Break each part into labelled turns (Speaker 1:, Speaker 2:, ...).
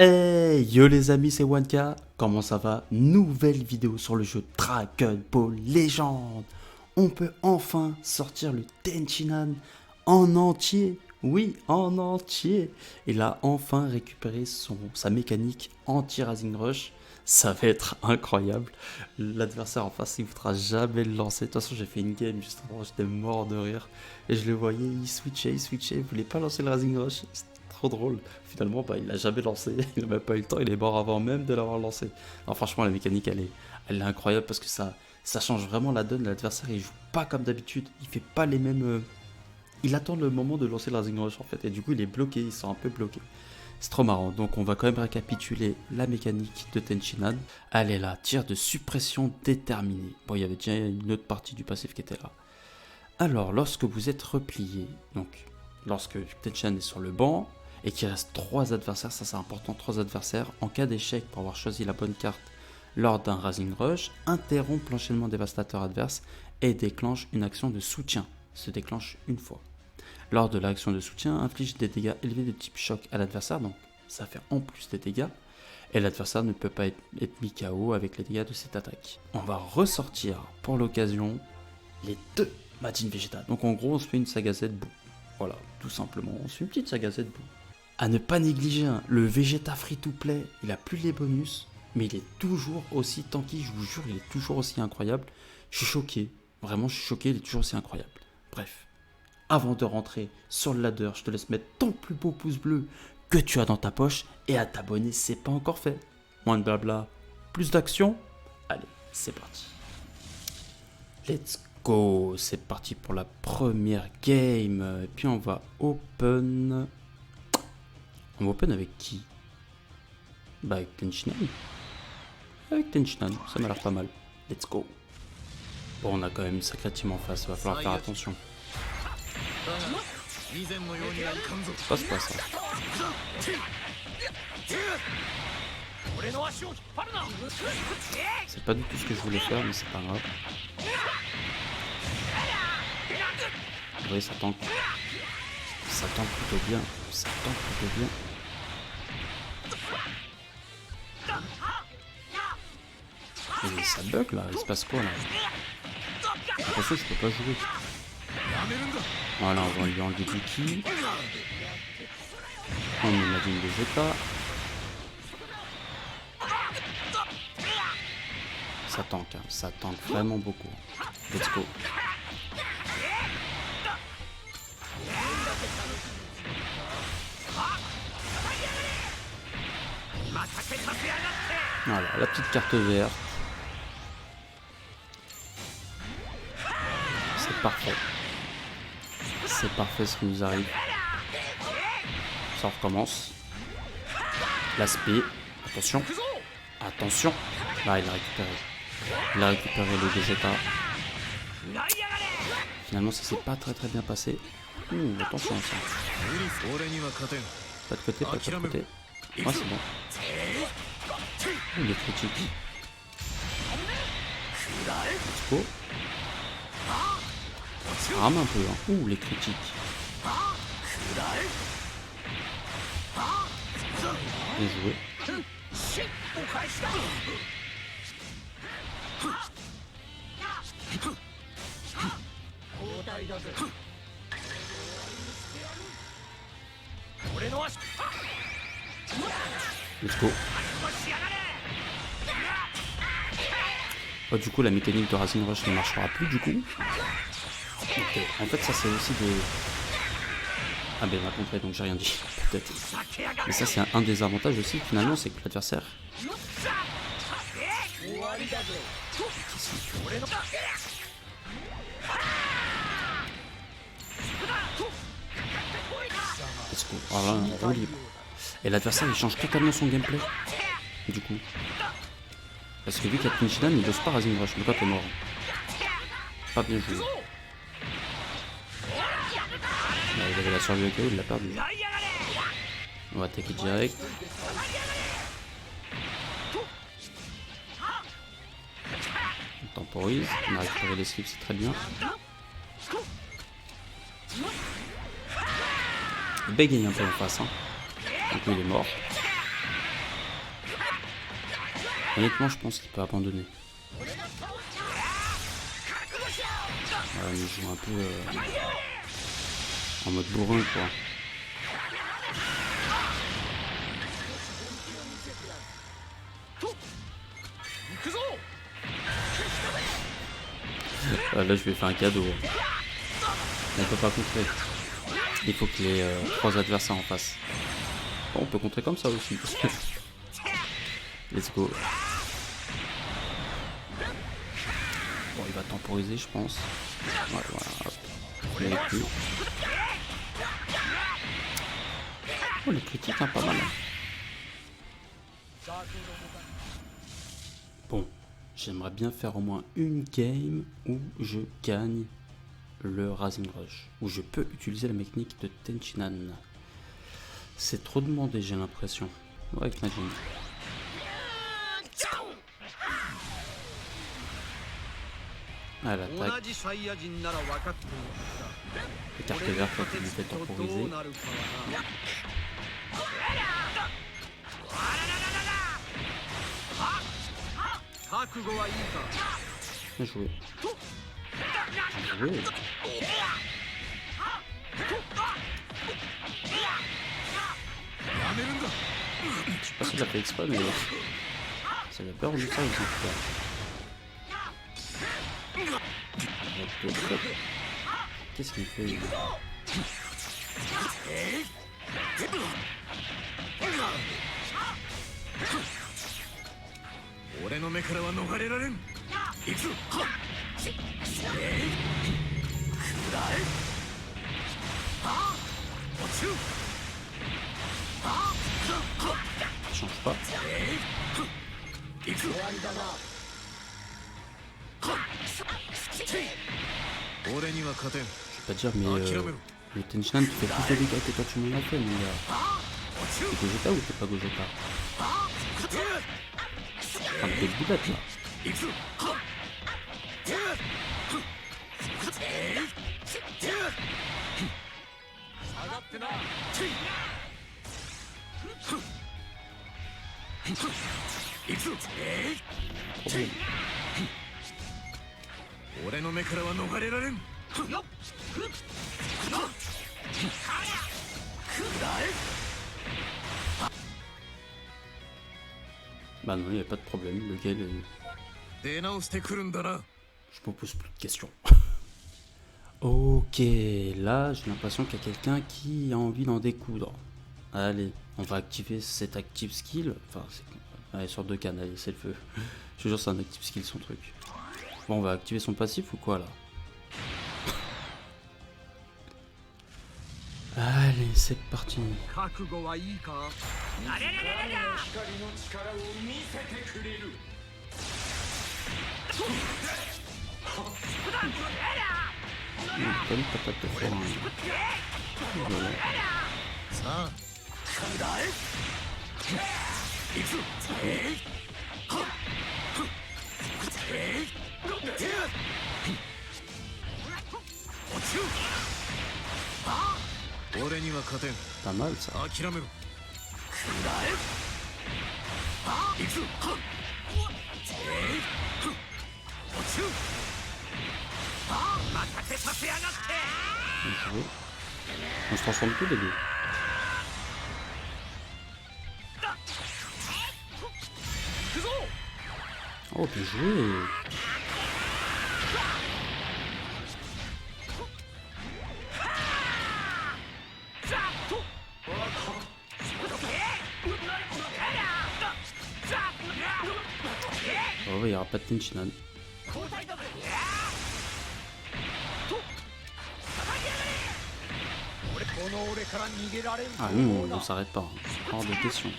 Speaker 1: Hey yo les amis, c'est Wanka, comment ça va? Nouvelle vidéo sur le jeu Dragon Ball Legend. On peut enfin sortir le Tenshinhan en entier. Oui, en entier. Il a enfin récupéré sa mécanique anti-Rising Rush. Ça va être incroyable. L'adversaire en face, il ne voudra jamais le lancer. De toute façon, j'ai fait une game juste avant, j'étais mort de rire. Et je le voyais, il switchait, il voulait pas lancer le Rising Rush. C'était trop drôle. Finalement, il l'a jamais lancé. Il n'a même pas eu le temps, il est mort avant même de l'avoir lancé. Non, franchement, la mécanique, elle est incroyable parce que ça change vraiment la donne. L'adversaire, il joue pas comme d'habitude. Il fait pas les mêmes. Il attend le moment de lancer le Rising Rush en fait. Et du coup, il est bloqué, il sent un peu bloqué. C'est trop marrant, donc on va quand même récapituler la mécanique de Tenshinhan. Elle est là, tir de suppression déterminé. Bon, il y avait déjà une autre partie du passif qui était là. Alors, lorsque vous êtes replié, donc lorsque Tenshinhan est sur le banc, et qu'il reste 3 adversaires, ça c'est important, 3 adversaires, en cas d'échec pour avoir choisi la bonne carte lors d'un Rising Rush, interrompt l'enchaînement dévastateur adverse et déclenche une action de soutien, se déclenche une fois. Lors de l'action de soutien, inflige des dégâts élevés de type choc à l'adversaire, donc ça fait en plus des dégâts, et l'adversaire ne peut pas être mis KO avec les dégâts de cette attaque. On va ressortir pour l'occasion les 2 Majin Vegeta. Donc en gros, on se fait une saga Z bout. Voilà, tout simplement, on se fait une petite saga Z bout. À ne pas négliger, le Vegeta free-to-play, il a plus les bonus, mais il est toujours aussi tanky, je vous jure, il est toujours aussi incroyable. Je suis choqué, vraiment je suis choqué, il est toujours aussi incroyable. Bref. Avant de rentrer sur le ladder, je te laisse mettre ton plus beau pouce bleu que tu as dans ta poche et à t'abonner si c'est pas encore fait. Moins de blabla, plus d'action. Allez, c'est parti. Let's go, c'est parti pour la première game. Et puis on va open. On va open avec qui? Bah avec Tenshinhan. Avec Tenshinhan, ça m'a l'air pas mal. Let's go. Bon, on a quand même une sacrée team en face, il va falloir faire attention. Passe pas ça. C'est pas du tout ce que je voulais faire, mais c'est pas grave. Oui, ça tank. Ça tank plutôt bien. Ça tank plutôt bien. Et ça bug là, il se passe quoi là? J'ai l'impression que je peux pas jouer. Voilà, on va lui enlever du ki. On met la ligne de Vegeta. Ça tank vraiment beaucoup. Let's go. Voilà, la petite carte verte. C'est parfait. C'est parfait ce qui nous arrive. Ça recommence. L'aspect. Attention. Attention. Là, il a récupéré. Il a récupéré le Vegeta. Finalement, ça s'est pas très bien passé. Attention ça. Pas de côté, pas de côté. Ouais, c'est bon. Il est critique. Let's go. Ça rame un peu, hein. Les critiques. Bien joué. Let's go. Du coup, la mécanique de Rising Rush ne marchera plus du coup. Okay. En fait, ça c'est aussi des... Ah ben, il m'a compris, donc j'ai rien dit, peut-être. Mais ça, c'est un des avantages aussi, finalement, c'est que l'adversaire... Let's go. Alors là, on roule libre. Et l'adversaire, il change totalement son gameplay. Du coup. Parce que vu qu'il y a Tenshinhan, il n'ose pas Rising Rush, mais toi t'es mort. Pas bien joué. Il avait la survie au KO, il l'a perdu. On va attaquer direct. On temporise, on a récupéré les slips, c'est très bien. Bégaye un peu en face, hein. Du coup il est mort. Honnêtement, je pense qu'il peut abandonner. Voilà, il joue un peu en mode bourrin, quoi. Là, je lui ai fait un cadeau. On peut pas contrer. Il faut que les 3 adversaires en face. Bon, on peut contrer comme ça aussi. Let's go. Bon, il va temporiser, je pense. Ouais, voilà. Hop. Oh, les critiques, hein, pas mal. Bon, j'aimerais bien faire au moins une game où je gagne le Rising Rush, où je peux utiliser la mécanique de Tenchinan. C'est trop demandé, j'ai l'impression. Ouais, imagine. Ah, l'attaque. Les cartes vertes qui ont été temporisées. Bien joué. Bien joué. Je sais pas si il a fait exprès, mais ça l'a peur de ça aussi. Qu'est-ce qu'il fait lui? Change pas. Je vais pas dire, mais le Tenchinan tu fais plus de dégâts que toi tu m'en as fait, mon gars. T'es Gogeta ou t'es pas Gogeta? Enfin, t'es le boulette là. Bah non, il n'y a pas de problème, le gars je me pose plus de questions. Ok, là j'ai l'impression qu'il y a quelqu'un qui a envie d'en découdre. Allez, on va activer cet active skill. Enfin, allez, sur 2 cannes, allez, c'est le feu. Je te jure, c'est un active skill son truc. Bon, on va activer son passif ou quoi là? Allez, c'est parti. Bonne patate de forain. Voilà. Pas mal ça. On se transforme tous les deux. Oh, bien joué. Oh, il n'y aura pas de Tenchinan. Ah non, on s'arrête pas. Hors de question.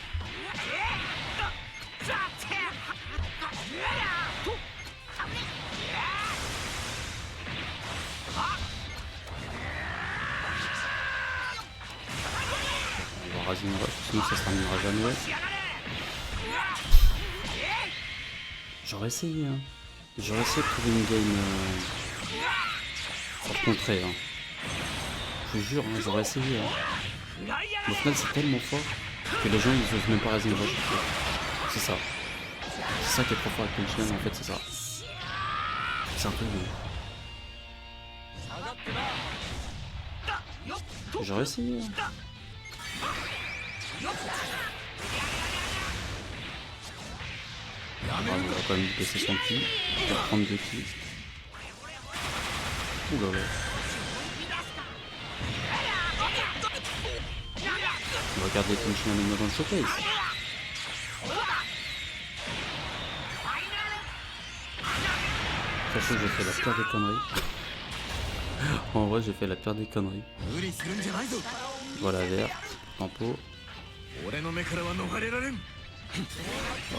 Speaker 1: On va Rising Rush, sinon ça se terminera jamais. J'aurais essayé, hein. J'aurais essayé de trouver une game pour contrer, hein. Je jure, hein, j'aurais essayé. Hein. Mais au final, c'est tellement fort que les gens ils osent même pas Rising Rush. C'est ça. C'est ça qui est trop fort avec Tenshinhan, en fait, c'est ça. C'est un truc de... J'aurais essayé. Ah, on va quand même baisser son ki. Il va prendre 2 ki. Ouh là là. On va garder Tenshinhan dans le showcase. Sachant que j'ai fait la pire des conneries. En vrai, j'ai fait la pire des conneries. Voilà, verte, tempo. Oh,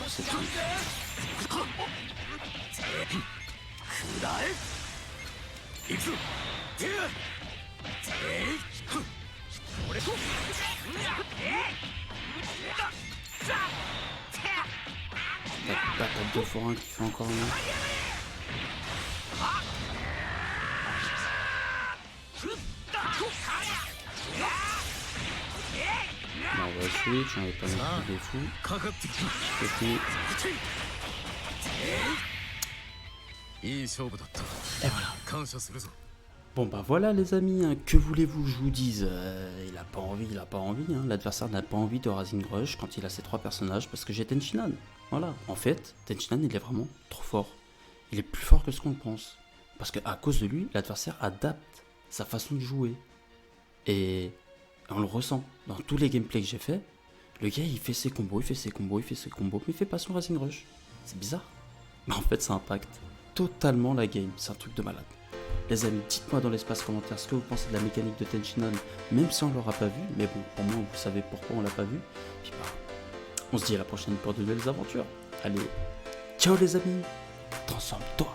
Speaker 1: c'est tout. La patate de forain qui fait encore mieux. Bon, on va switch, on va pas mettre des fous. C'est tout. Et voilà. Bon bah voilà les amis, hein, que voulez-vous que je vous dise, il a pas envie, hein. L'adversaire n'a pas envie de Rising Rush quand il a ces 3 personnages parce que j'ai Tenshinhan. Voilà, en fait, Tenshinhan il est vraiment trop fort. Il est plus fort que ce qu'on pense. Parce qu'à cause de lui, l'adversaire adapte sa façon de jouer. Et on le ressent dans tous les gameplays que j'ai fait. Le gars il fait ses combos, mais il fait pas son Rising Rush. C'est bizarre. Mais en fait ça impacte totalement la game, c'est un truc de malade. Les amis, dites-moi dans l'espace commentaire ce que vous pensez de la mécanique de Tenshinhan, même si on l'aura pas vu, mais bon, au moins vous savez pourquoi on l'a pas vu. Puis bah, on se dit à la prochaine pour de nouvelles aventures. Allez, ciao les amis, transforme-toi.